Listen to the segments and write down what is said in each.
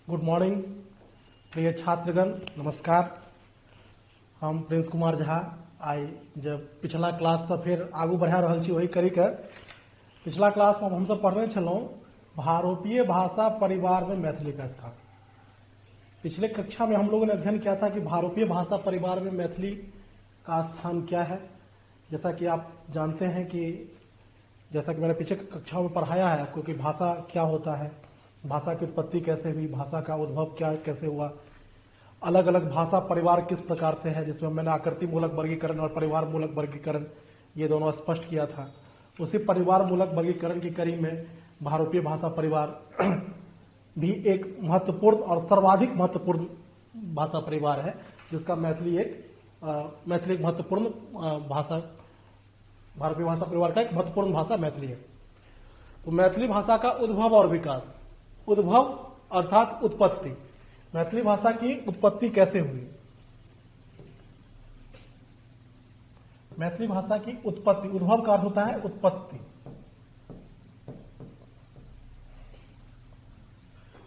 Good morning प्रिय छात्रगण, नमस्कार। हम प्रिंस कुमार झा आई जब पिछला क्लास से फिर आगू बढ़ा रहल छी वही करी के। पिछला क्लास में हम सब पढ़ने छलहुँ भारोपीय भाषा परिवार में मैथिली का स्थान। पिछले कक्षा में हम लोगों ने अध्ययन किया था कि भारोपीय भाषा परिवार में मैथिली का स्थान क्या है। जैसा कि आप जानते हैं कि जैसा कि मैंने पीछे कक्षाओं में पढ़ाया है आपको कि भाषा क्या होता है, भाषा की उत्पत्ति कैसे हुई, भाषा का उद्भव क्या कैसे हुआ, अलग अलग भाषा परिवार किस प्रकार से है, जिसमें मैंने आकृति मूलक वर्गीकरण और परिवार मूलक वर्गीकरण ये दोनों स्पष्ट किया था। उसी परिवार मूलक वर्गीकरण की कड़ी में भारोपीय भाषा परिवार भी एक महत्वपूर्ण और सर्वाधिक महत्वपूर्ण भाषा परिवार है, जिसका मैथिली एक महत्वपूर्ण भाषा, भारतीय भाषा परिवार का एक महत्वपूर्ण भाषा मैथिली है। तो मैथिली भाषा का उद्भव और विकास। उद्भव अर्थात उत्पत्ति। मैथिली भाषा की उत्पत्ति कैसे हुई? मैथिली भाषा की उत्पत्ति, उद्भव का अर्थ होता है उत्पत्ति।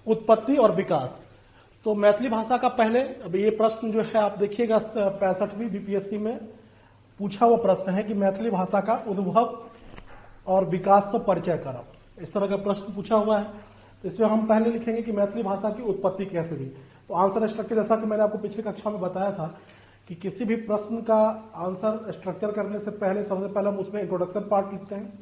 उत्पत्ति और विकास। तो मैथिली भाषा का पहले, अब ये प्रश्न जो है आप देखिएगा 65वीं बीपीएससी में पूछा हुआ प्रश्न है कि मैथिली भाषा का उद्भव और विकास से परिचय कराओ। इस तरह का प्रश्न पूछा हुआ है। तो इसमें हम पहले लिखेंगे कि मैथिली भाषा की उत्पत्ति कैसे हुई। तो आंसर स्ट्रक्चर, जैसा कि मैंने आपको पिछली कक्षा में बताया था कि किसी भी प्रश्न का आंसर स्ट्रक्चर करने से पहले सबसे पहले हम उसमें इंट्रोडक्शन पार्ट लिखते हैं,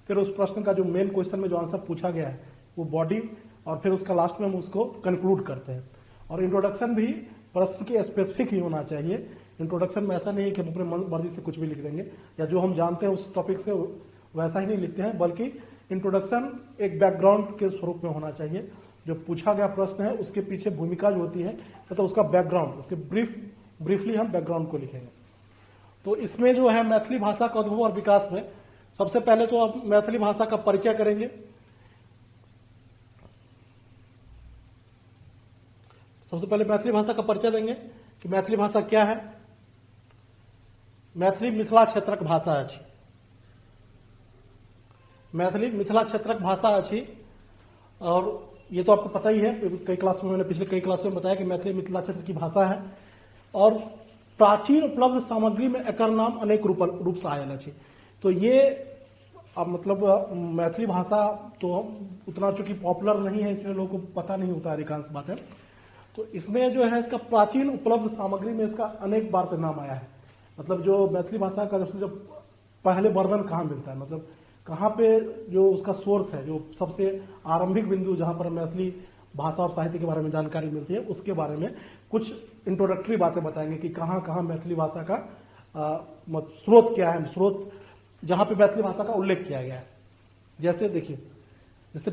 फिर उस प्रश्न का जो मेन क्वेश्चन में जो आंसर पूछा गया है वो बॉडी, और फिर उसका लास्ट में हम उसको कंक्लूड करते हैं। और इंट्रोडक्शन भी प्रश्न के स्पेसिफिक ही होना चाहिए। इंट्रोडक्शन में ऐसा नहीं है कि हम अपने मर्जी से कुछ भी लिख देंगे या जो हम जानते हैं उस टॉपिक से वैसा ही नहीं लिखते हैं, बल्कि इंट्रोडक्शन एक बैकग्राउंड के स्वरूप में होना चाहिए। जो पूछा गया प्रश्न है उसके पीछे भूमिका जो होती है तो उसका बैकग्राउंड, उसके ब्रीफली हम बैकग्राउंड को लिखेंगे। तो इसमें जो है मैथिली भाषा का उद्भव और विकास में सबसे पहले तो आप मैथिली भाषा का परिचय करेंगे। सबसे पहले मैथिली भाषा का परिचय देंगे कि मैथिली भाषा क्या है। मैथिली मिथिला क्षेत्रक भाषा अछि। मैथिली मिथिला क्षेत्रक भाषा अछि, और ये तो आपको पता ही है, कई क्लास में मैंने पिछले कई क्लास में बताया कि मैथिली मिथिला क्षेत्र की भाषा है। और प्राचीन उपलब्ध सामग्री में एकर नाम अनेक रूप से आयल अछि। तो ये अब मतलब मैथिली भाषा तो उतना चूंकि पॉपुलर नहीं है इसलिए लोगों को पता नहीं होता अधिकांश बातें। तो इसमें जो है इसका प्राचीन उपलब्ध सामग्री में इसका अनेक बार से नाम आया है। मतलब जो मैथिली भाषा का जब पहले वर्णन कहाँ मिलता है, मतलब कहाँ पे जो उसका सोर्स है, जो सबसे आरंभिक बिंदु जहाँ पर मैथिली भाषा और साहित्य के बारे में जानकारी मिलती है, उसके बारे में कुछ इंट्रोडक्टरी बातें बताएंगे कि कहाँ कहाँ मैथिली भाषा का स्रोत क्या है, स्रोत जहाँ पे मैथिली भाषा का उल्लेख किया गया है। जैसे देखिए, जैसे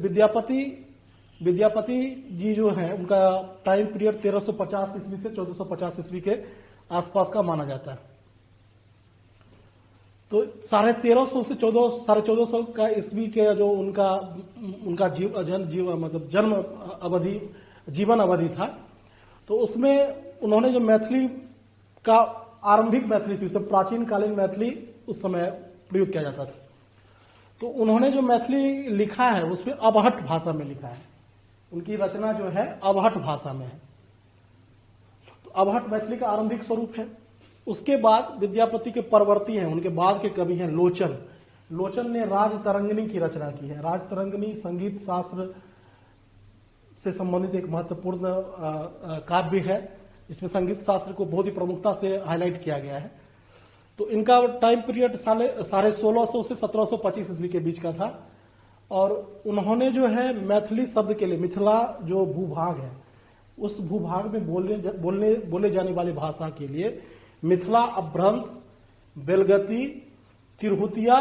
विद्यापति जी जो हैं उनका टाइम पीरियड 1350 ईस्वी से 1450 ईस्वी के आसपास का माना जाता है। तो 1350 से 1450 का ईस्वी के जो उनका जीवन अवधि था, तो उसमें उन्होंने जो मैथिली का आरंभिक मैथिली थी, उसे प्राचीन कालीन मैथिली उस समय प्रयोग किया जाता था। तो उन्होंने जो मैथिली लिखा है उसमें अबहट भाषा में लिखा है। उनकी रचना जो है अबहट भाषा में है। तो अबहट मैथिली का आरंभिक स्वरूप है। उसके बाद विद्यापति के परवर्ती हैं, उनके बाद के कवि हैं लोचन ने राजतरंगिणी की रचना की है। राजतरंगिणी संगीत शास्त्र से संबंधित एक महत्वपूर्ण काव्य है, जिसमें संगीत शास्त्र को बहुत ही प्रमुखता से हाईलाइट किया गया है। तो इनका टाइम पीरियड 1650 से 1725 ईस्वी के बीच का था। और उन्होंने जो है मैथिली शब्द के लिए, मिथिला जो भूभाग है उस भूभाग में बोले जाने वाली भाषा के लिए मिथिला अपभ्रंश, बेलगति, तिरहुतिया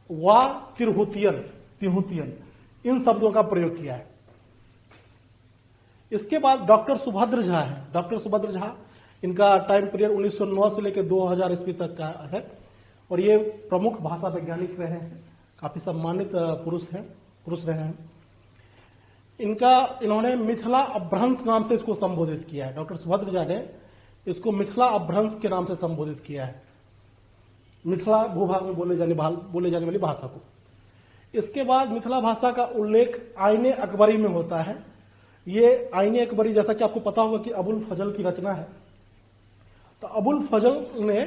व तिरहुतियन इन शब्दों का प्रयोग किया है। इसके बाद डॉक्टर सुभद्र झा है। डॉक्टर सुभद्र झा, इनका टाइम पीरियड 1909 से लेकर 2000 ईस्वी तक का है, और ये प्रमुख भाषा वैज्ञानिक रहे हैं, काफी सम्मानित पुरुष रहे हैं। इन्होंने मिथिला अपभ्रंश नाम से इसको संबोधित किया है। डॉक्टर सुभद्र झा ने इसको मिथिला अपभ्रंश के नाम से संबोधित किया है, मिथिला भूभाग में बोले जाने वाली भाषा को। इसके बाद मिथिला भाषा का उल्लेख आईने अकबरी में होता है, ये आईने अकबरी, जैसा कि आपको पता होगा कि अबुल फजल की रचना है। तो अबुल फजल ने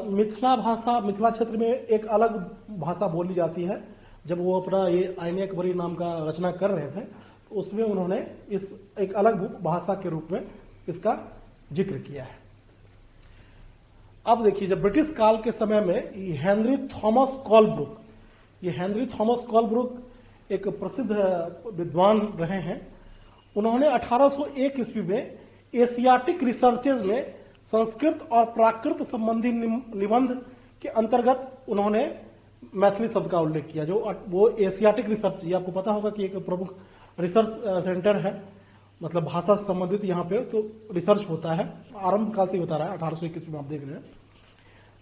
मिथिला भाषा, मिथिला क्षेत्र में एक अलग भाषा बोली जाती है। जब वो अपना ये आईने अकबरी नाम का रचना कर रहे थे तो उसमें उन्होंने इस एक अलग भाषा के रूप में इसका जिक्र किया है। अब देखिए, जब ब्रिटिश काल के समय में हेनरी थॉमस कोलब्रुक, ये हेनरी थॉमस कोलब्रुक एक प्रसिद्ध विद्वान रहे हैं। उन्होंने 1801 ईस्वी में एशियाटिक रिसर्चेज में संस्कृत और प्राकृत संबंधी निबंध के अंतर्गत उन्होंने मैथिली शब्द का उल्लेख किया। जो वो एशियाटिक रिसर्च, ये आपको पता होगा कि एक प्रमुख रिसर्च सेंटर है, मतलब भाषा से संबंधित यहाँ पे तो रिसर्च होता है, आरंभ काल से ही होता रहा है, 1801 ईस्वी में आप देख रहे हैं।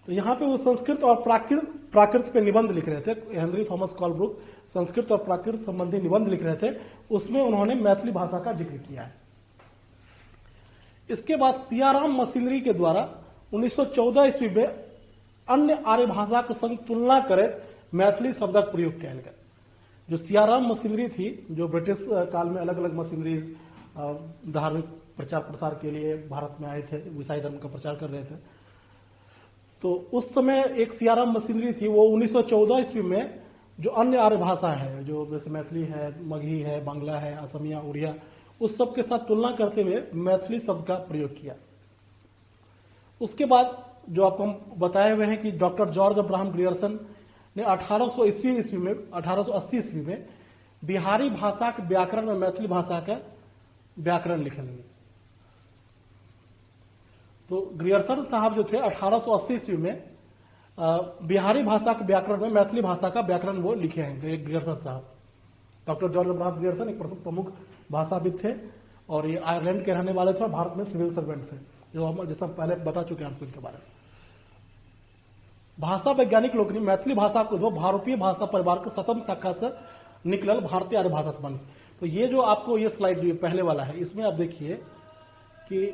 तो यहाँ पे वो संस्कृत और प्राकृत पे निबंध लिख रहे थे। हेनरी थॉमस कोलब्रुक संस्कृत और प्राकृत संबंधी निबंध लिख रहे थे, उसमें उन्होंने मैथिली भाषा का जिक्र किया है। इसके बाद सियाराम मशीनरी के द्वारा 1914 ईस्वी में अन्य आर्य भाषा के संग तुलना करे मैथिली शब्दक प्रयोग किया गया। जो सियाराम मशीनरी थी, जो ब्रिटिश काल में अलग अलग मशीनरीज धार्मिक प्रचार प्रसार के लिए भारत में आए थे, ईसाई धर्म का प्रचार कर रहे थे, तो उस समय एक सियाराम मशीनरी थी। वो 1914 ईस्वी में जो अन्य आर्य भाषा है, जो जैसे मैथिली है, मगही है, बांग्ला है, असमिया, उड़िया, उस सब के साथ तुलना करते हुए मैथिली शब्द का प्रयोग किया। उसके बाद जो आपको हम बताए हुए हैं कि डॉक्टर जॉर्ज अब्राहम ग्रियर्सन ने 1880 ईस्वी में बिहारी भाषा के व्याकरण में मैथिली भाषा का व्याकरण लिखेंगे। तो ग्रियर्सन साहब जो थे 1880 ईस्वी में बिहारी भाषा के व्याकरण में मैथिली भाषा का व्याकरण वो लिखे हैं ग्रियर्सन साहब। डॉक्टर जॉर्ज अब्राहम ग्रियर्सन एक प्रमुख भाषाविद थे और ये आयरलैंड के रहने वाले थे और भारत में सिविल सर्वेंट थे, जो हम जैसा पहले बता चुके हैं आपको इनके बारे में। भाषा वैज्ञानिक लोग ने मैथिली भाषा को उद्भव भारतीय भाषा परिवार के सतम शाखा से निकलल भारतीय आर्य भाषा संबंधित। तो ये जो आपको ये स्लाइड जो पहले वाला है, इसमें आप देखिए कि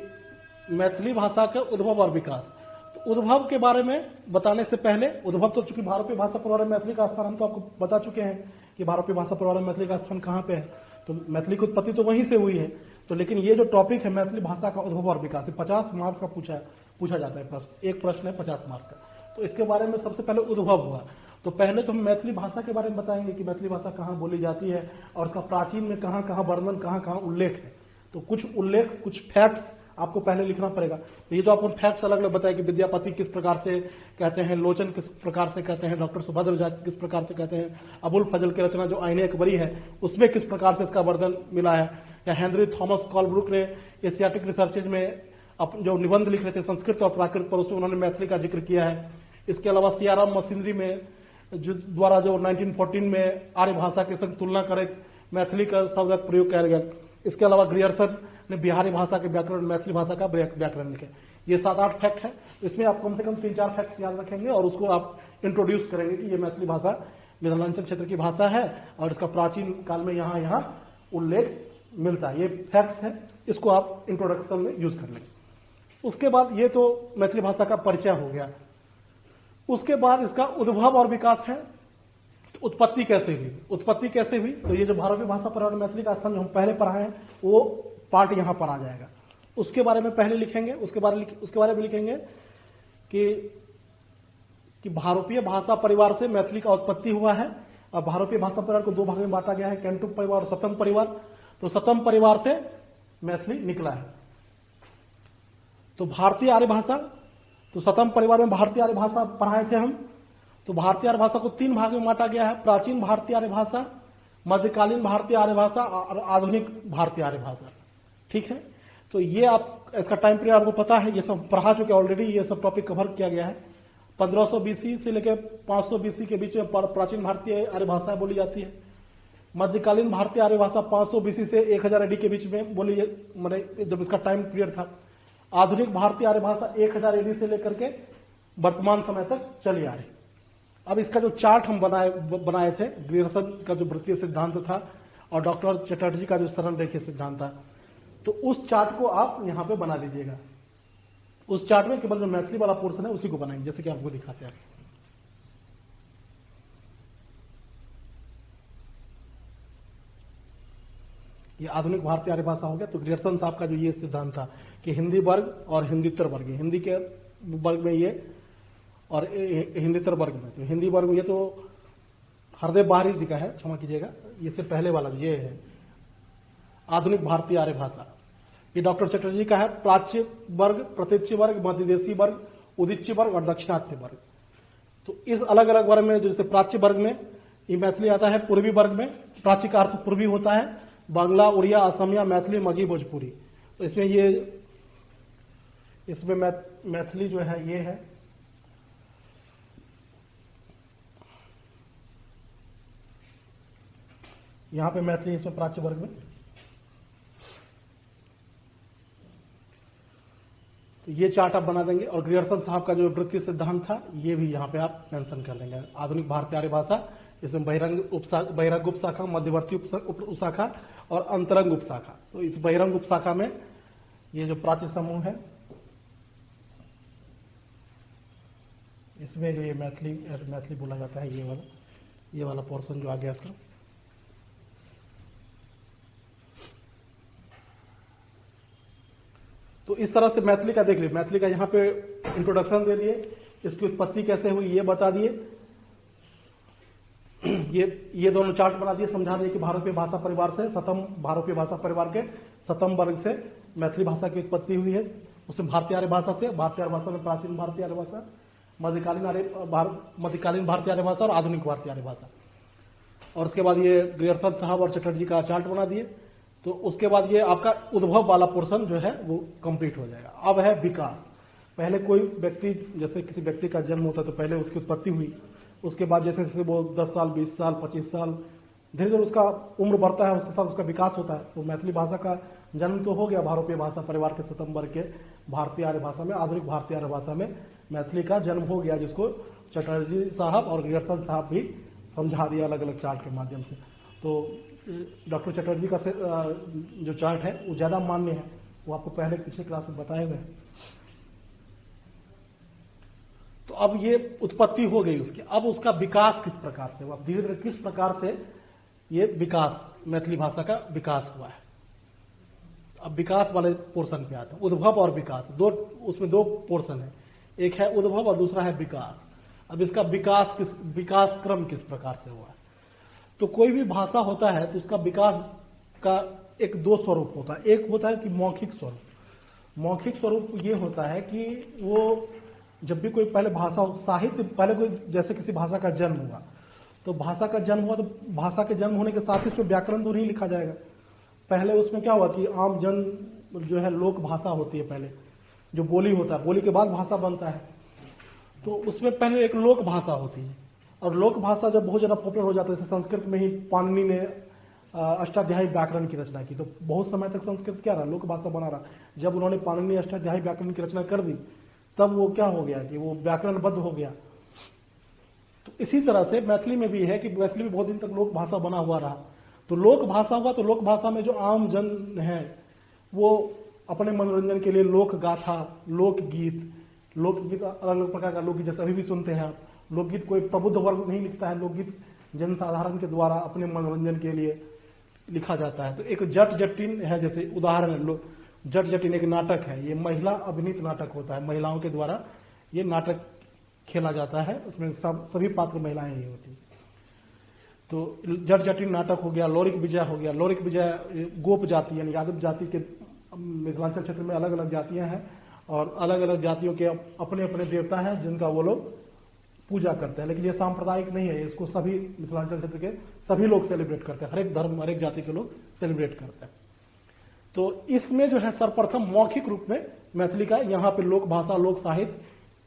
मैथिली भाषा का उद्भव और विकास। तो उद्भव के बारे में बताने से पहले, उद्भव तो चूंकि भारतीय भाषा परिवार में मैथिली का स्थान हम तो आपको बता चुके हैं कि भारतीय भाषा परिवार में मैथिली का स्थान कहाँ पे है, तो मैथिली की उत्पत्ति तो वहीं से हुई है। तो लेकिन ये जो टॉपिक है मैथिली भाषा का उद्भव और विकास, 50 मार्क्स का पूछा जाता है प्रश्न, एक प्रश्न है 50 मार्क्स का। तो इसके बारे में सबसे पहले उद्भव हुआ। तो पहले तो हम मैथिली भाषा के बारे में बताएंगे कि मैथिली भाषा कहाँ बोली जाती है और उसका प्राचीन में कहाँ कहाँ वर्णन, कहाँ कहाँ उल्लेख है। तो कुछ उल्लेख, कुछ फैक्ट्स आपको पहले लिखना पड़ेगा। तो ये जो आपको फैक्ट्स अलग अलग बताए कि विद्यापति किस प्रकार से कहते हैं, लोचन किस प्रकार से कहते हैं, डॉक्टर सुभद्र झा किस प्रकार से कहते हैं, अबुल फजल की रचना जो आईने अकबरी है उसमें किस प्रकार से इसका वर्णन मिला है, या हेनरी थॉमस कोलब्रुक ने एशियाटिक रिसर्चेज में जो निबंध लिख रहे थे संस्कृत और प्राकृत पर, उसमें उन्होंने मैथिली का जिक्र किया है। इसके अलावा सियाराम मशीनरी में द्वारा जो 1914 में आर्य भाषा के संग तुलना करे मैथिली का शब्द का प्रयोग किया गया। इसके अलावा ग्रियर्सन ने बिहारी भाषा के व्याकरण, मैथिली भाषा का व्याकरण लिखे। ये 7-8 फैक्ट है। इसमें आप कम से कम 3-4 फैक्ट्स याद रखेंगे और उसको आप इंट्रोड्यूस करेंगे कि ये मैथिली भाषा मिथिलांचल क्षेत्र की भाषा है और इसका प्राचीन काल में यहाँ उल्लेख मिलता है। ये फैक्ट्स है, इसको आप इंट्रोडक्शन में यूज कर लेंगे। उसके बाद ये तो मैथिली भाषा का परिचय हो गया। उसके बाद इसका उद्भव और विकास है। तो उत्पत्ति कैसे हुई, तो ये जो भारतीय भाषा परिवार मैथिली का स्थान जो हम पहले पढ़ाए हैं वो पार्ट यहाँ पर आ जाएगा। उसके बारे में पहले लिखेंगे। उसके बारे में लिखेंगे कि भारतीय भाषा परिवार से मैथिली का उत्पत्ति हुआ है। और भारतीय भाषा परिवार को 2 भाग में बांटा गया है, कैंटुक परिवार और सतम परिवार। तो सतम परिवार से मैथिली निकला है। तो भारतीय आर्य भाषा, तो सतम परिवार में भारतीय आर्य भाषा पढ़ाए थे हम। तो भारतीय आर्य भाषा को 3 भाग में बांटा गया है, प्राचीन भारतीय आर्य भाषा, मध्यकालीन भारतीय आर्य भाषा और आधुनिक भारतीय आर्य भाषा। ठीक है, तो ये आप इसका टाइम पीरियड आपको पता है, ये सब पढ़ा चुके ऑलरेडी, ये सब टॉपिक कवर किया गया है। 1500 बीसी से लेकर 500 बीसी के बीच में प्राचीन भारतीय आर्य भाषा बोली जाती है। मध्यकालीन भारतीय आर्य भाषा 500 बीसी से 1000 एडी के बीच में बोली, मैंने जब इसका टाइम पीरियड था। आधुनिक भारतीय आर्य भाषा 1000 एडी से लेकर के वर्तमान समय तक चली आ रही। अब इसका जो चार्ट हम बनाए थे, ग्रियर्सन का जो वृत्तीय सिद्धांत था और डॉक्टर चटर्जी का जो सरल रेखीय सिद्धांत था, तो उस चार्ट को आप यहां पे बना लीजिएगा। उस चार्ट में केवल जो मैथिली वाला पोर्शन है उसी को बनाएंगे, जैसे कि आपको दिखाते हैं। ये आधुनिक भारतीय आर्य भाषा हो गया। तो ग्रियर्सन साहब का जो ये सिद्धांत था कि हिंदी वर्ग और हिंदीतर वर्ग, हिंदी के वर्ग में ये और हिंदीतर वर्ग में, तो हिंदी वर्ग में ये तो हरदेव बाहरी जी का है, क्षमा कीजिएगा, इससे पहले वाला ये है आधुनिक भारतीय आर्य भाषा। ये डॉक्टर चटर्जी का है, प्राच्य वर्ग, प्रतीच्य वर्ग, मध्यदेशी वर्ग, उदीच्य वर्ग और दक्षिणात्य वर्ग। तो इस अलग अलग वर्ग में, जैसे प्राच्य वर्ग में ये मैथिली आता है, पूर्वी वर्ग में प्राच्य का अर्थ पूर्वी होता है, बांग्ला, उड़िया, असमिया, मैथिली, मगही, भोजपुरी। तो इसमें मैथिली जो है ये है, यहां पे मैथिली इसमें प्राच्य वर्ग में। तो ये चार्ट आप बना देंगे और ग्रियर्सन साहब का जो वृत्तीय सिद्धांत था ये भी यहाँ पे आप मेंशन कर देंगे। आधुनिक भारतीय आर्य भाषा, इसमें बहिरंग उपशाखा, मध्यवर्ती उपशाखा और अंतरंग उपशाखा। तो इस बहिरंग उपशाखा में ये जो प्राच्य समूह है, इसमें जो ये मैथिली बोला जाता है, ये वाला पोर्शन जो आ गया इसका। तो इस तरह से मैथिली का देख लीजिए, मैथिली का यहाँ पे इंट्रोडक्शन दे दिए, इसकी उत्पत्ति कैसे हुई ये बता दिए, ये दोनों चार्ट बना दिए, समझा दिए कि भारतीय भाषा परिवार से भारतीय भाषा परिवार के सतम वर्ग से मैथिली भाषा की उत्पत्ति हुई है। उसमें भारतीय आर्य भाषा से, भारतीय आर्य भाषा में प्राचीन भारतीय आर्य भाषा, मध्यकालीन भारतीय आर्य भाषा और आधुनिक भारतीय आर्य भाषा। और उसके बाद ये ग्रियर्सन साहब और चटर्जी का चार्ट बना दिए। तो उसके बाद ये आपका उद्भव वाला पोर्शन जो है वो कंप्लीट हो जाएगा। अब है विकास। पहले कोई व्यक्ति, जैसे किसी व्यक्ति का जन्म होता है तो पहले उसकी उत्पत्ति हुई, उसके बाद जैसे जैसे वो 10 साल, 20 साल, 25 साल, धीरे धीरे उसका उम्र बढ़ता है, उसके साथ उसका विकास होता है। तो मैथिली भाषा का जन्म तो हो गया भारतीय भाषा परिवार के सतम वर्ग के भारतीय आर्य भाषा में, आधुनिक भारतीय आर्य भाषा में मैथिली का जन्म हो गया, जिसको चटर्जी साहब और ग्रियर्सन साहब भी समझा दिया अलग अलग चार्ट के माध्यम से। तो डॉक्टर चटर्जी का जो चार्ट है वो ज्यादा मान्य है, वो आपको पहले पिछले क्लास में बताए हुए हैं। तो अब ये उत्पत्ति हो गई उसकी, अब उसका विकास किस प्रकार से हुआ, धीरे धीरे किस प्रकार से ये विकास, मैथिली भाषा का विकास हुआ है। अब विकास वाले पोर्शन पे आते हैं, उद्भव और विकास, उसमें दो पोर्शन है, एक है उद्भव और दूसरा है विकास। अब इसका विकास क्रम किस प्रकार से हुआ है। तो कोई भी भाषा होता है तो उसका विकास का एक दो स्वरूप होता है। एक होता है कि मौखिक स्वरूप। मौखिक स्वरूप ये होता है कि वो जब भी कोई पहले भाषा, साहित्य, पहले कोई जैसे किसी भाषा का जन्म हुआ, तो भाषा का जन्म हुआ तो भाषा के जन्म होने के साथ ही उसमें व्याकरण तो नहीं लिखा जाएगा। पहले उसमें क्या हुआ कि आम जन जो है लोक भाषा होती है, पहले जो बोली होता है, बोली के बाद भाषा बनता है। तो उसमें पहले एक लोक भाषा होती है, और लोक भाषा जब बहुत ज्यादा पॉपुलर हो जाता है, जैसे संस्कृत में ही पाणिनि ने अष्टाध्यायी व्याकरण की रचना की, तो बहुत समय तक संस्कृत क्या रहा, लोक भाषा बना रहा। जब उन्होंने पाणिनि अष्टाध्यायी व्याकरण की रचना कर दी, तब वो क्या हो गया कि वो व्याकरणबद्ध हो गया। तो इसी तरह से मैथिली में भी है कि मैथिली में बहुत दिन तक लोक भाषा बना हुआ रहा। तो लोक भाषा हुआ, तो लोक भाषा में जो आम जन है वो अपने मनोरंजन के लिए लोक गाथा, लोकगीत अलग अलग प्रकार का लोकगीत, जैसे अभी भी सुनते हैं आप, लोकगीत कोई प्रबुद्ध वर्ग नहीं लिखता है, लोकगीत जनसाधारण के द्वारा अपने मनोरंजन के लिए लिखा जाता है। तो एक जट जटिन है, जैसे उदाहरण, जट जटिन एक नाटक है, ये महिला अभिनीत नाटक होता है, महिलाओं के द्वारा ये नाटक खेला जाता है, उसमें सभी पात्र महिलाएं ही होती हैं। तो जट जटिन नाटक हो गया। लौरिक विजय हो गया। लौरिक विजय गोप जाति यानी यादव जाति के, मिथिलांचल क्षेत्र में अलग अलग जातियां हैं और अलग अलग जातियों के अपने अपने देवता हैं जिनका वो लोग पूजा करते हैं, लेकिन ये सांप्रदायिक नहीं है, इसको सभी मिथिलांचल क्षेत्र के सभी लोग सेलिब्रेट करते हैं, हर एक धर्म, हर एक जाति के लोग सेलिब्रेट करते हैं। तो इसमें जो है सर्वप्रथम मौखिक रूप में मैथिली का, यहाँ पे लोक भाषा, लोक साहित्य,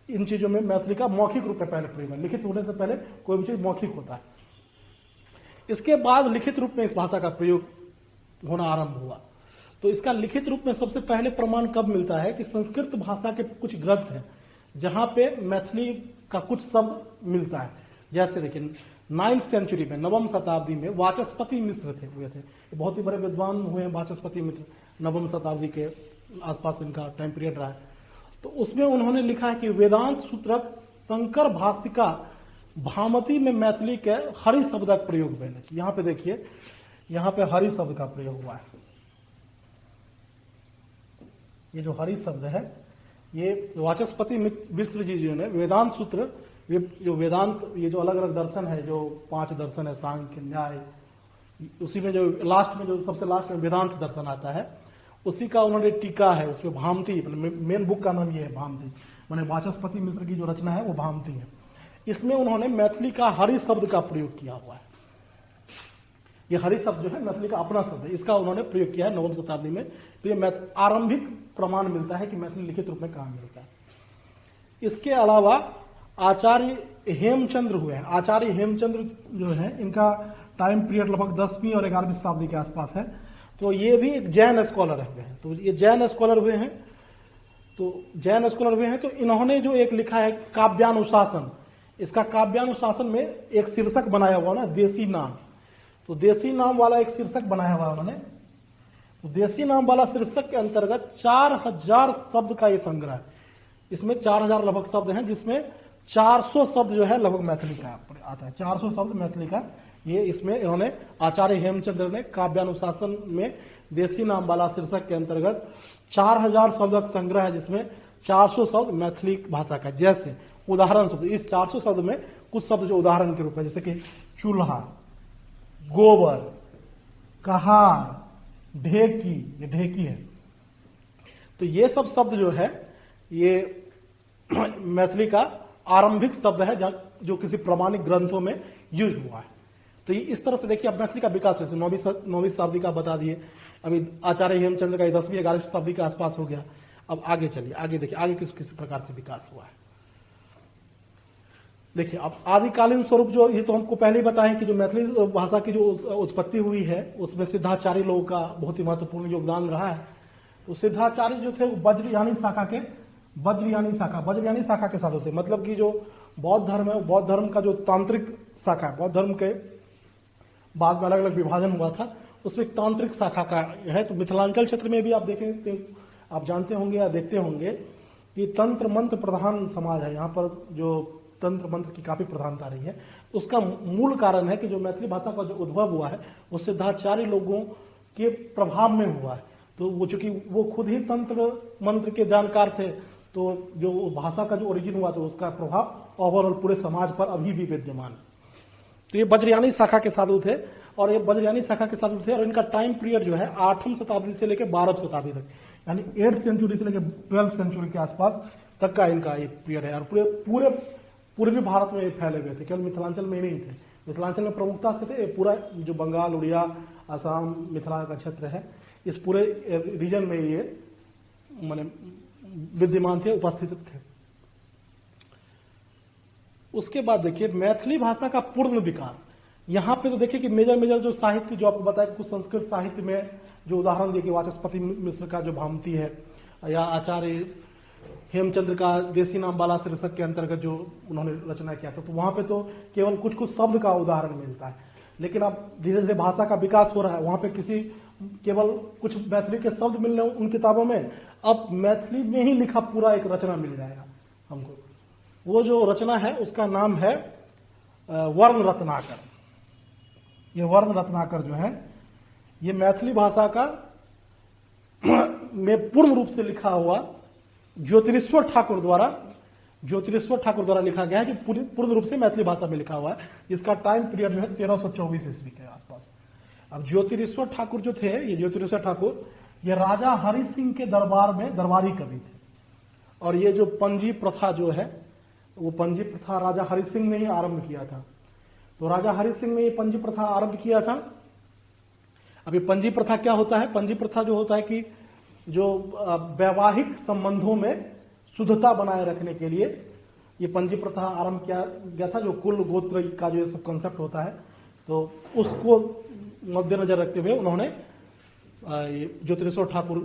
इन चीजों में मैथिली का मौखिक रूप में पहले प्रयोग है। लिखित होने से पहले कोई भी चीज मौखिक होता है। इसके बाद लिखित रूप में इस भाषा का प्रयोग होना आरंभ हुआ। तो इसका लिखित रूप में सबसे पहले प्रमाण कब मिलता है कि संस्कृत भाषा के कुछ ग्रंथ हैं जहां पे मैथिली का कुछ शब्द मिलता है। जैसे देखिए 9th सेंचुरी में, 9वीं शताब्दी में वाचस्पति मिश्र हुए थे, बहुत ही बड़े विद्वान हुए हैं वाचस्पति मिश्र, 9वीं शताब्दी के आसपास इनका टाइम पीरियड रहा है। तो उसमें उन्होंने लिखा है कि वेदांत सूत्रक शंकर भाषिका भामती में मैथिली के हरि शब्द का प्रयोग भेल। यहाँ पे देखिए, यहाँ पे हरि शब्द का प्रयोग हुआ है। ये जो हरि शब्द है, ये वाचस्पति मिश्र जी जो है वेदांत सूत्र, जो वेदांत, ये जो अलग अलग दर्शन है, जो 5 दर्शन है, सांख्य, न्याय, उसी में जो लास्ट में, जो सबसे लास्ट में वेदांत दर्शन आता है, उसी का उन्होंने टीका है, उसमें भामती, मेन बुक का नाम ये है भामती, माने वाचस्पति मिश्र की जो रचना है वो भामती है। इसमें उन्होंने मैथिली का हरि शब्द का प्रयोग किया हुआ है। ये हरि शब्द जो है मैथिली का अपना शब्द है, इसका उन्होंने प्रयोग किया है 9वीं शताब्दी में। तो ये आरंभिक प्रमाण मिलता है कि मैथिली लिखित रूप में कहां मिलता है। इसके अलावा आचार्य हेमचंद्र हुए हैं। आचार्य हेमचंद्र जो है, इनका टाइम पीरियड लगभग 10वीं और 11वीं शताब्दी के आसपास है। तो ये भी एक जैन स्कॉलर हुए हैं। तो ये जैन स्कॉलर हुए हैं। तो इन्होंने जो एक लिखा है काव्यानुशासन, इसका काव्यानुशासन में एक शीर्षक बनाया हुआ ना, देसी नाम। तो देसी नाम वाला एक शीर्षक बनाया हुआ उन्होंने। तो देसी नाम वाला शीर्षक के अंतर्गत 4000 शब्द का ये संग्रह है। इसमें 4000 लगभग शब्द हैं, जिसमें 400 शब्द जो है लगभग मैथिली का आता है। 400 शब्द मैथिली का, ये इसमें इन्होंने आचार्य हेमचंद्र ने काव्यानुशासन में देसी नाम वाला शीर्षक के अंतर्गत 4000 शब्द का संग्रह है, जिसमें 400 शब्द मैथिली भाषा का। जैसे उदाहरण शब्द, इस 400 शब्द में कुछ शब्द जो उदाहरण के रूप में, जैसे कि चूल्हा, गोबर, कहार, ढेकी, ये ढेकी है। तो ये सब शब्द जो है ये मैथिली का आरंभिक शब्द है जो किसी प्रमाणिक ग्रंथों में यूज हुआ है। तो ये इस तरह से देखिए अब मैथिली का विकास जैसे 9वीं शताब्दी का बता दिए, अभी आचार्य हेमचंद्र का 10वीं 11वीं शताब्दी के आसपास हो गया। अब आगे चलिए, आगे देखिए आगे किस प्रकार से विकास हुआ है। देखिए अब आदिकालीन स्वरूप जो, ये तो हमको पहले ही बताया कि जो मैथिली भाषा की जो उत्पत्ति हुई है उसमें सिद्धाचार्य लोगों का बहुत ही महत्वपूर्ण योगदान रहा है। तो सिद्धाचार्य जो थे वो वज्रयानी शाखा के साथ होते, मतलब कि जो बौद्ध धर्म है, बौद्ध धर्म का जो तांत्रिक शाखा है, बौद्ध धर्म के बाद में अलग अलग विभाजन हुआ था, उसमें एक तांत्रिक शाखा का है। तो मिथिलांचल क्षेत्र में भी आप देखें तो आप जानते होंगे या देखते होंगे कि तंत्र मंत्र प्रधान समाज है। यहाँ पर जो तंत्र मंत्र की काफी प्रधानता रही है, उसका मूल कारण है कि जो मैथिली भाषा का जो उद्भव हुआ है वो सिद्धाचार्य लोगों के प्रभाव में हुआ है। तो वो चूंकि वो खुद ही तंत्र मंत्र के जानकार थे, तो जो भाषा का जो ओरिजिन हुआ तो उसका प्रभाव ओवरऑल पूरे समाज पर अभी भी विद्यमान है। तो ये वज्रयानी शाखा के साधु थे, और ये वज्रयानी शाखा के साधु थे, और इनका टाइम पीरियड जो है 8वीं शताब्दी से लेकर 12वीं शताब्दी तक, यानी 8th सेंचुरी से लेकर 12th सेंचुरी के आसपास तक का इनका एक पीरियड है। और पूरे पूर्वी भारत में फैले हुए थे, केवल मिथिलांचल में ही नहीं थे। मिथिलांचल में प्रमुखता से थे, पूरा जो बंगाल, उड़िया, असम, मिथिला का क्षेत्र है, इस पूरे रीजन में ये माने विद्यमान थे, उपस्थित थे। उसके बाद देखिए मैथिली भाषा का पूर्ण विकास। यहां पे तो देखिए कि मेजर जो साहित्य जो आपको बताया, कुछ संस्कृत साहित्य में जो उदाहरण देखिए वाचस्पति मिश्र का जो भामती है, या आचार्य हेमचंद्र का देसी नाम वाला शीर्षक के अंतर्गत जो उन्होंने रचना किया था, तो वहां पे तो केवल कुछ शब्द का उदाहरण मिलता है। लेकिन अब धीरे धीरे भाषा का विकास हो रहा है, वहां पे केवल कुछ मैथिली के शब्द मिल रहे हैं उन किताबों में। अब मैथिली में ही लिखा पूरा एक रचना मिल जाएगा हमको। वो जो रचना है उसका नाम है वर्ण रत्नाकर। ये वर्ण रत्नाकर जो है ये मैथिली भाषा का में पूर्ण रूप से लिखा हुआ ज्योतिरेश्वर ठाकुर द्वारा लिखा गया है, जो पूर्ण रूप से मैथिली भाषा में लिखा हुआ है। इसका टाइम पीरियड जो है 1324 ईस्वी के आसपास। अब ज्योतिरेश्वर ठाकुर जो थे, ये ज्योतिरेश्वर ठाकुर ये राजा हरि सिंह के दरबार में दरबारी कवि थे। और ये जो पंजी प्रथा जो है, वो पंजी प्रथा राजा हरि सिंह ने ही आरंभ किया था। तो राजा हरि सिंह ने ये पंजी प्रथा आरंभ किया था। अब ये पंजी प्रथा क्या होता है? पंजी प्रथा जो होता है कि जो वैवाहिक संबंधों में शुद्धता बनाए रखने के लिए ये पंजी प्रथा आरंभ किया गया था, जो कुल गोत्र का जो सब कंसेप्ट होता है, तो उसको मद्देनजर रखते हुए उन्होंने ज्योतिरेश्वर ठाकुर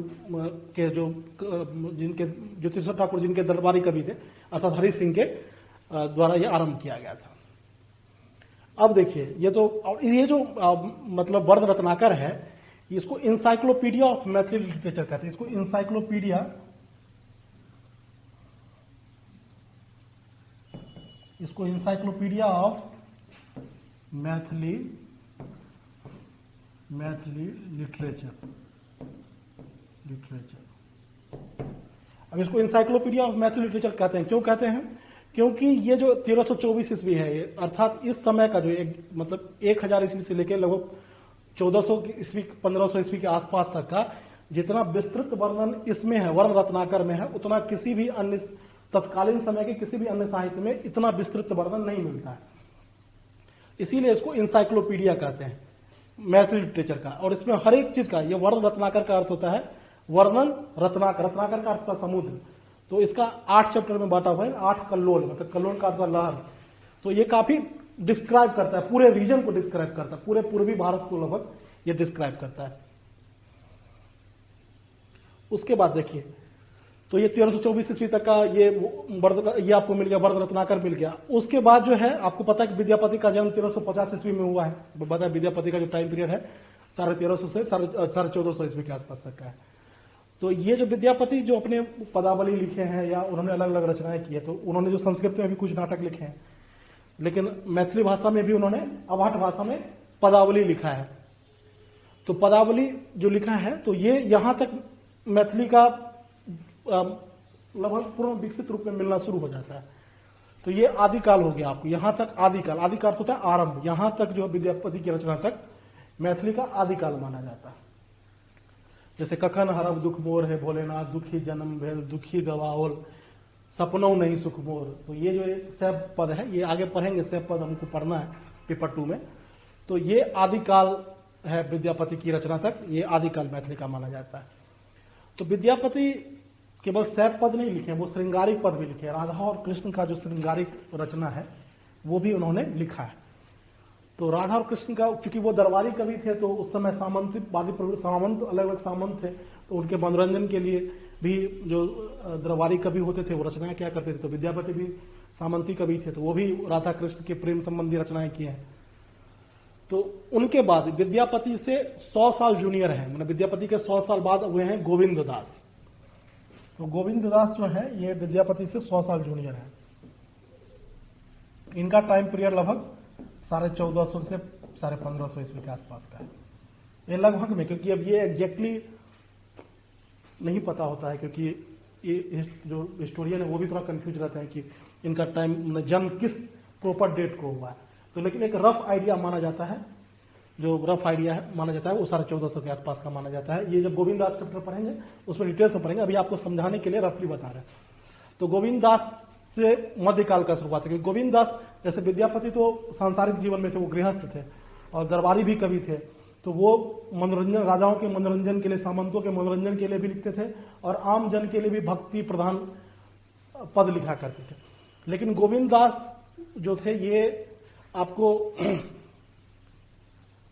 के ज्योतिरेश्वर ठाकुर जिनके दरबारी कवि थे, अर्थात हरि सिंह के द्वारा ये आरंभ किया गया था। अब देखिए ये जो मतलब वर्ण रत्नाकर है, इसको इंसाइक्लोपीडिया ऑफ मैथिली लिटरेचर कहते हैं। इसको इंसाइक्लोपीडिया ऑफ मैथिली लिटरेचर अब इसको इंसाइक्लोपीडिया ऑफ मैथिली लिटरेचर कहते हैं। क्यों कहते हैं? क्योंकि ये जो 1324 ईस्वी है, ये अर्थात इस समय का जो मतलब 1000 ईस्वी से लेकर लगभग 1400 ईस्वी 1500 ईस्वी के आसपास तक का जितना विस्तृत वर्णन इसमें है, वर्ण रत्नाकर में है, उतना किसी भी अन्य तत्कालीन समय के किसी भी अन्य साहित्य में इतना विस्तृत वर्णन नहीं मिलता है। इसीलिए इसको इंसाइक्लोपीडिया कहते हैं मैथिली लिटरेचर का। और इसमें हर एक चीज का, ये वर्ण रत्नाकर का अर्थ होता है वर्णन रत्नाकर, रत्नाकर का अर्थ होता है समुद्र। तो इसका 8 चैप्टर में बांटा हुआ है, 8 कल्लोल, मतलब कल्लोल का अर्थ लहर। तो ये काफी डिस्क्राइब करता है, पूरे रीजन को डिस्क्राइब करता है, पूरे पूर्वी भारत को लगभग ये डिस्क्राइब करता है। उसके बाद देखिए, तो ये 1324 ईस्वी तक का ये आपको मिल गया, वर्ण रत्नाकर मिल गया। उसके बाद जो है आपको पता है कि विद्यापति का जन्म 1350 ईस्वी में हुआ है। बता विद्यापति का जो टाइम पीरियड है 1350 से 1450 ईस्वी के आसपास तक का है। तो ये जो विद्यापति जो अपने पदावली लिखे हैं या उन्होंने अलग अलग रचनाएं की है, तो उन्होंने जो संस्कृत में भी कुछ नाटक लिखे हैं, लेकिन मैथिली भाषा में भी उन्होंने अवाट भाषा में पदावली लिखा है। तो पदावली जो लिखा है, तो ये यहां तक मैथिली का लगभग पूर्ण विकसित रूप में मिलना शुरू हो जाता है। तो ये आदिकाल हो गया आपको, यहां तक आदिकाल, आदिकाल होता है आरंभ, यहां तक जो विद्यापति की रचना तक मैथिली का आदिकाल माना जाता है। जैसे कखन हरब दुख मोर है भोलेनाथ, दुखी जन्म भेल दुखी गवाओल, सपनों नहीं सुख मोर। तो ये जो एक सैब पद है, ये आगे पढ़ेंगे, सैब पद हमको पढ़ना है पेपर 2 में। तो ये आदिकाल है विद्यापति की रचना तक, ये आदिकाल मैथिली का माना जाता है। तो विद्यापति केवल सैब पद नहीं लिखे, वो श्रृंगारिक पद भी लिखे। राधा और कृष्ण का जो श्रृंगारिक रचना है वो भी उन्होंने लिखा है। तो राधा और कृष्ण का, क्योंकि वो दरबारी कवि थे, तो उस समय सामंत अलग अलग सामंत थे, तो उनके मनोरंजन के लिए भी जो दरबारी कवि होते थे वो रचनाएं क्या करते थे। तो विद्यापति भी सामंती कवि थे, तो वो भी राधा कृष्ण के प्रेम संबंधी रचनाएं किए हैं। तो उनके बाद विद्यापति से 100 साल जूनियर है, मतलब विद्यापति के 100 साल बाद हुए हैं गोविंद दास। तो गोविंद दास जो है ये विद्यापति से 100 साल जूनियर है। इनका टाइम पीरियड लगभग 1450 से 1550 ईस्वी के आसपास का है। ये लगभग में, क्योंकि अब ये एग्जैक्टली नहीं पता होता है, क्योंकि ये जो हिस्टोरियन है वो भी थोड़ा कंफ्यूज रहते हैं कि इनका टाइम जन्म किस प्रॉपर डेट को हुआ है। तो लेकिन एक रफ आइडिया माना जाता है, जो रफ आइडिया है माना जाता है वो 1450 के आसपास का माना जाता है। ये जब गोविंद दास चैप्टर पढ़ेंगे उसमें डिटेल्स में पढ़ेंगे, अभी आपको समझाने के लिए रफली बता रहे हैं। तो गोविंद दास से मध्यकाल का शुरुआत है, क्योंकि गोविंद दास जैसे विद्यापति तो सांसारिक जीवन में थे, वो गृहस्थ थे और दरबारी भी कवि थे। तो वो मनोरंजन, राजाओं के मनोरंजन के लिए, सामंतों के मनोरंजन के लिए भी लिखते थे और आम जन के लिए भी भक्ति प्रधान पद लिखा करते थे। लेकिन गोविंद दास जो थे ये आपको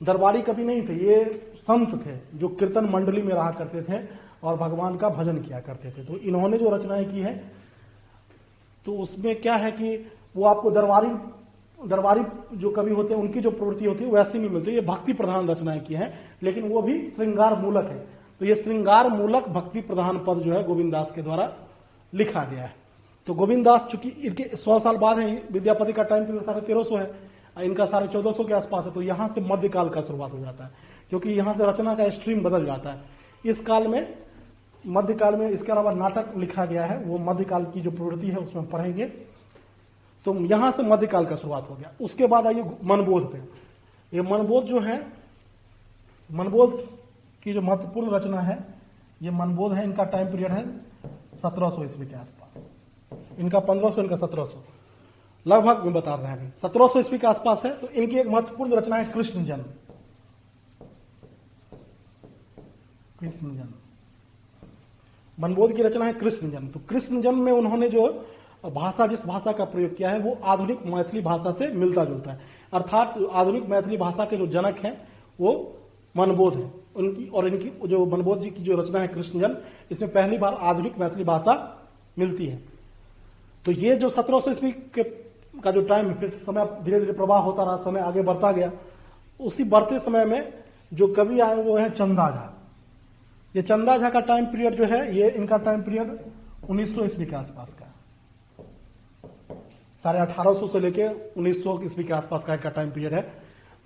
दरबारी कवि नहीं थे, ये संत थे जो कीर्तन मंडली में रहा करते थे और भगवान का भजन किया करते थे। तो इन्होंने जो रचनाएं की है, तो उसमें क्या है कि वो आपको दरबारी जो कवि होते हैं उनकी जो प्रवृत्ति होती है वैसी नहीं मिलती। ये भक्ति प्रधान रचनाएं की हैं, लेकिन वो भी श्रृंगार मूलक है। तो ये श्रृंगार मूलक भक्ति प्रधान पद जो है गोविंद दास के द्वारा लिखा गया है। तो गोविंद दास चूंकि इनके 100 साल बाद है, विद्यापति का टाइम पीरियड 1350 है, इनका 1450 के आसपास है। तो यहां से मध्यकाल का शुरुआत हो जाता है, क्योंकि यहां से रचना का स्ट्रीम बदल जाता है। इस काल में, मध्यकाल में इसके अलावा नाटक लिखा गया है, वो मध्यकाल की जो प्रवृत्ति है उसमें पढ़ेंगे। तो यहां से मध्यकाल का शुरुआत हो गया। उसके बाद आइए मनबोध पे। ये मनबोध जो है, मनबोध की जो महत्वपूर्ण रचना है ये मनबोध है। इनका टाइम पीरियड है 1700 ईस्वी के आसपास, इनका 1500, इनका 1700, लगभग में बता रहे हैं 1700 ईस्वी के आसपास है। तो इनकी एक महत्वपूर्ण रचना है कृष्ण जन्म। कृष्ण जन्म मनबोध की रचना है कृष्ण जन्म। तो कृष्ण जन्म में उन्होंने जो भाषा, जिस भाषा का प्रयोग किया है वो आधुनिक मैथिली भाषा से मिलता जुलता है। अर्थात आधुनिक मैथिली भाषा के जो जनक हैं वो मनबोध है उनकी, और इनकी जो मनबोध जी की जो रचना है कृष्ण जन्म, इसमें पहली बार आधुनिक मैथिली भाषा मिलती है। तो ये जो 1700 ईस्वी का जो टाइम, फिर समय धीरे धीरे प्रवाह होता रहा, समय आगे बढ़ता गया। उसी बढ़ते समय में जो कवि आए वो है चंदा झा। ये चंदा झा का टाइम पीरियड जो है, ये इनका टाइम पीरियड 1900 ईस्वी के आसपास का, 1850 से लेके 1900 ईस्वी के आसपास का इनका टाइम पीरियड है।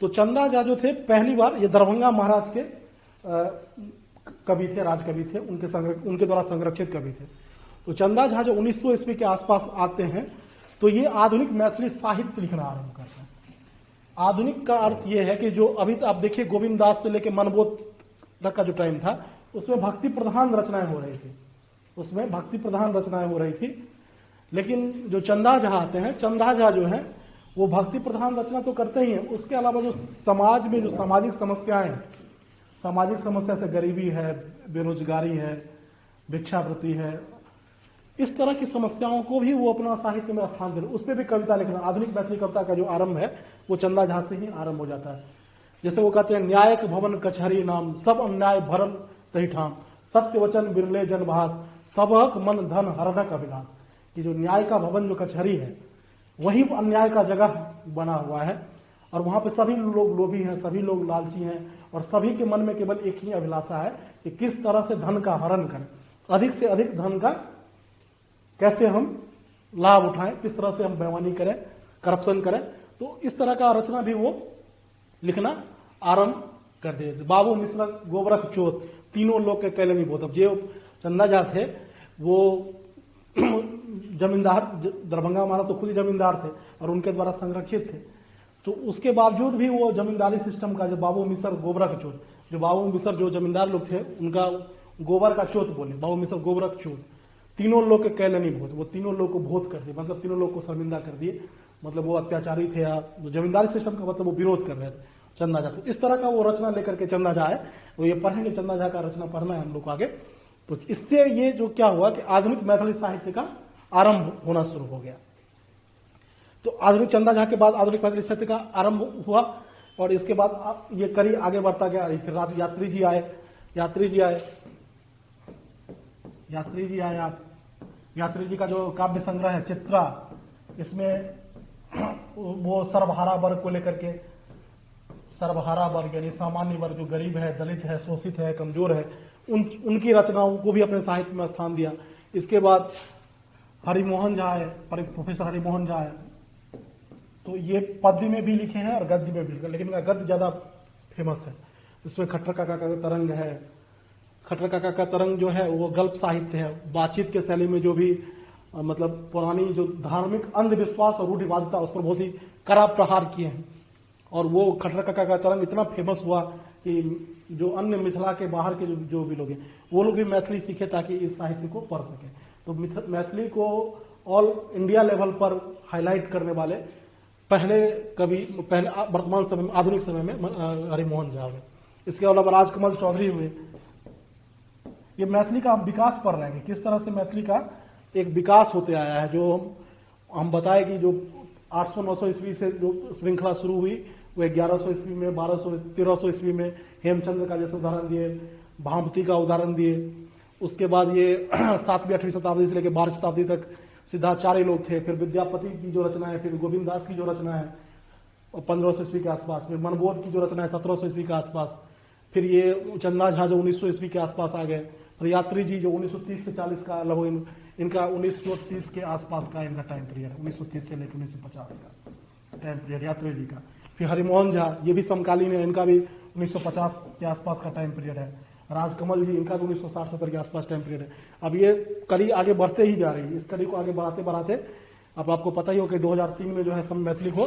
तो चंदा झा जो थे, पहली बार ये दरभंगा महाराज के कवि थे, राजकवि थे, उनके द्वारा संरक्षित कवि थे। तो चंदा झा जो 1900 ईस्वी के आसपास आते हैं तो ये आधुनिक मैथिली साहित्य लिखना आरंभ करते हैं। आधुनिक का अर्थ ये है कि जो अभी तो आप देखिए गोविंद दास से लेकर मनबोध तक का जो टाइम था उसमें भक्ति प्रधान रचनाएं हो रही थी, उसमें भक्ति प्रधान रचनाएं हो रही थी। लेकिन जो चंदा झा आते हैं, चंदा झा जो है वो भक्ति प्रधान रचना तो करते ही हैं, उसके अलावा जो समाज में जो सामाजिक समस्याएं, सामाजिक समस्या से गरीबी है, बेरोजगारी है, भिक्षावृत्ति है, इस तरह की समस्याओं को भी वो अपना साहित्य में स्थान दे रहे, उस पर भी कविता लिखना। आधुनिक मैथिली कविता का जो आरंभ है वो चंदा झा से ही आरंभ हो जाता है। जैसे वो कहते हैं, न्यायक भवन कचहरी नाम, सब अन्याय भरल तही ठाम, सत्य वचन बिरले जनभास, सबहक मन धन हरणक अभिलाष। कि जो न्याय का भवन जो कचहरी है वही अन्याय का जगह बना हुआ है, और वहां पे सभी लोग लोभी हैं, सभी लोग लालची हैं, और सभी के मन में केवल एक ही अभिलाषा है कि किस तरह से धन का हरण करें, अधिक से अधिक धन का कैसे हम लाभ उठाएं, किस तरह से हम बेईमानी करें, करप्शन करें। तो इस तरह का रचना भी वो लिखना आरंभ कर दिए। बाबू मिश्र गोबरख चोत, तीनों लोग के कैलनी बोध। अब जो चंदा झा थे वो जमींदार, दरभंगा महाराज तो खुद ही जमींदार थे और उनके द्वारा संरक्षित थे, तो उसके बावजूद भी वो जमींदारी सिस्टम का, जो बाबू मिश्र गोबरख चोत, जो बाबू मिश्र जो जमींदार लोग थे उनका गोबर का चोत बोले, बाबू मिश्र गोबरख चोत, तीनों लोग के कैलनी भूत, वो तीनों लोग को भूत कर दिए, मतलब तीनों लोग को शर्मिंदा कर दिए, मतलब वो अत्याचारी थे या जमींदारी सिस्टम का मतलब वो विरोध कर रहे थे चंदा झा। तो इस तरह का वो रचना लेकर के चंदा झा है, वो ये पढ़ेंगे, चंदा झा का रचना पढ़ना है हम लोग को आगे। तो इससे ये जो क्या हुआ कि आधुनिक मैथिली साहित्य का आरंभ होना शुरू हो गया। तो आधुनिक चंदा झा के बाद आधुनिक मैथिली साहित्य का आरंभ हुआ, और इसके बाद ये करी आगे बढ़ता गया। फिर यात्री जी आए, यात्री जी का जो काव्य संग्रह है चित्रा, इसमें वो सर्वहारा वर्ग को लेकर के, सर्वहारा वर्ग यानी सामान्य वर्ग जो गरीब है, दलित है, शोषित है, कमजोर है, उनकी रचनाओं को भी अपने साहित्य में स्थान दिया। इसके बाद हरिमोहन झा है, प्रोफेसर हरिमोहन झा है, तो ये पद्य में भी लिखे हैं और गद्य में भी लिखे, लेकिन इनका गद्य ज्यादा फेमस है। इसमें खट्टर काका का तरंग है, खट्टर काका का तरंग जो है वो गल्प साहित्य है, बातचीत के शैली में जो भी मतलब पुरानी जो धार्मिक अंधविश्वास और रूढ़िवादिता उस पर बहुत ही कड़ा प्रहार किए हैं। और वो खट्टर काका का तरंग इतना फेमस हुआ कि जो अन्य मिथिला के बाहर के जो भी लोग हैं वो लोग भी मैथिली सीखे ताकि इस साहित्य को पढ़ सकें। तो मैथिली को ऑल इंडिया लेवल पर हाईलाइट करने वाले पहले वर्तमान समय में, आधुनिक समय में हरिमोहन झा हुए। इसके अलावा राजकमल चौधरी हुए। ये मैथिली का हम विकास पढ़ रहे हैं कि किस तरह से मैथिली का एक विकास होते आया है। जो हम बताए कि जो 800-900 ईस्वी से जो श्रृंखला शुरू हुई वो 1100 ईस्वी में, 1300 ईस्वी में हेमचंद्र का जैसे उदाहरण दिए, भामती का उदाहरण दिए। उसके बाद ये 7वीं-8वीं शताब्दी से लेकर 12वीं शताब्दी तक सिद्धाचार्य लोग थे। फिर विद्यापति की जो रचना है, फिर गोविंद दास की जो रचना है 1500 ईस्वी के आसपास, फिर मनबोध की जो रचना है 1700 ईस्वी के आसपास, फिर ये चंदा झा जो 1900 ईस्वी के आसपास आ गए, फिर यात्री जी जो 1930 से 40 का लगभग इनका 1930 के आसपास का इनका टाइम पीरियड है, 1930 से लेकर 1950 का टाइम पीरियड यात्री जी का। फिर हरिमोहन झा ये भी समकालीन है, इनका भी 1950 के आसपास का टाइम पीरियड है। राजकमल जी इनका भी 1960-70 के आसपास टाइम पीरियड है। अब ये कड़ी आगे बढ़ते ही जा रही है। इस कड़ी को आगे बढ़ाते बढ़ाते अब आपको पता ही हो कि 2003 में जो है मैथिली को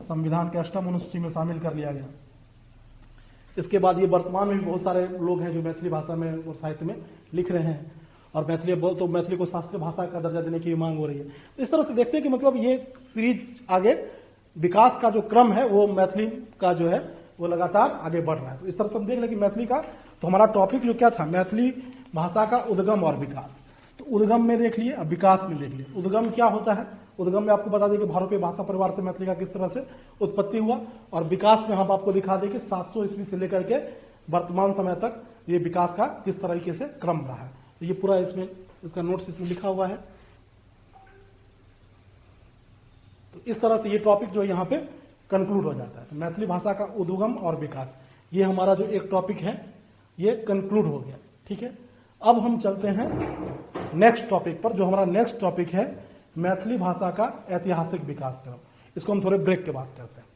संविधान के 8वीं अनुसूची में शामिल कर लिया गया। इसके बाद ये वर्तमान में भी बहुत सारे लोग हैं जो मैथिली भाषा में और साहित्य में लिख रहे हैं, और मैथिली को शास्त्रीय भाषा का दर्जा देने की मांग हो रही है। तो इस तरह से देखते हैं कि मतलब ये सीरीज आगे विकास का जो क्रम है वो मैथिली का जो है वो लगातार आगे बढ़ रहा है। तो इस तरह से हम देख लें कि मैथिली का, तो हमारा टॉपिक जो क्या था, मैथिली भाषा का उद्गम और विकास। तो उद्गम में देख लिए, अब विकास में देख लिए। उद्गम क्या होता है? उद्गम में आपको बता दें कि भारतीय भाषा परिवार से मैथिली का किस तरह से उत्पत्ति हुआ, और विकास में हम आपको दिखा दें कि 700 ईस्वी से लेकर के वर्तमान समय तक ये विकास का किस तरीके से क्रम रहा है। तो ये पूरा इसमें इसका नोट्स इसमें लिखा हुआ है। तो इस तरह से ये टॉपिक जो यहाँ पे कंक्लूड हो जाता है। तो मैथिली भाषा का उद्गम और विकास, ये हमारा जो एक टॉपिक है ये कंक्लूड हो गया। ठीक है, अब हम चलते हैं नेक्स्ट टॉपिक पर। जो हमारा नेक्स्ट टॉपिक है मैथिली भाषा का ऐतिहासिक विकास क्रम, इसको हम थोड़े ब्रेक के बाद करते हैं।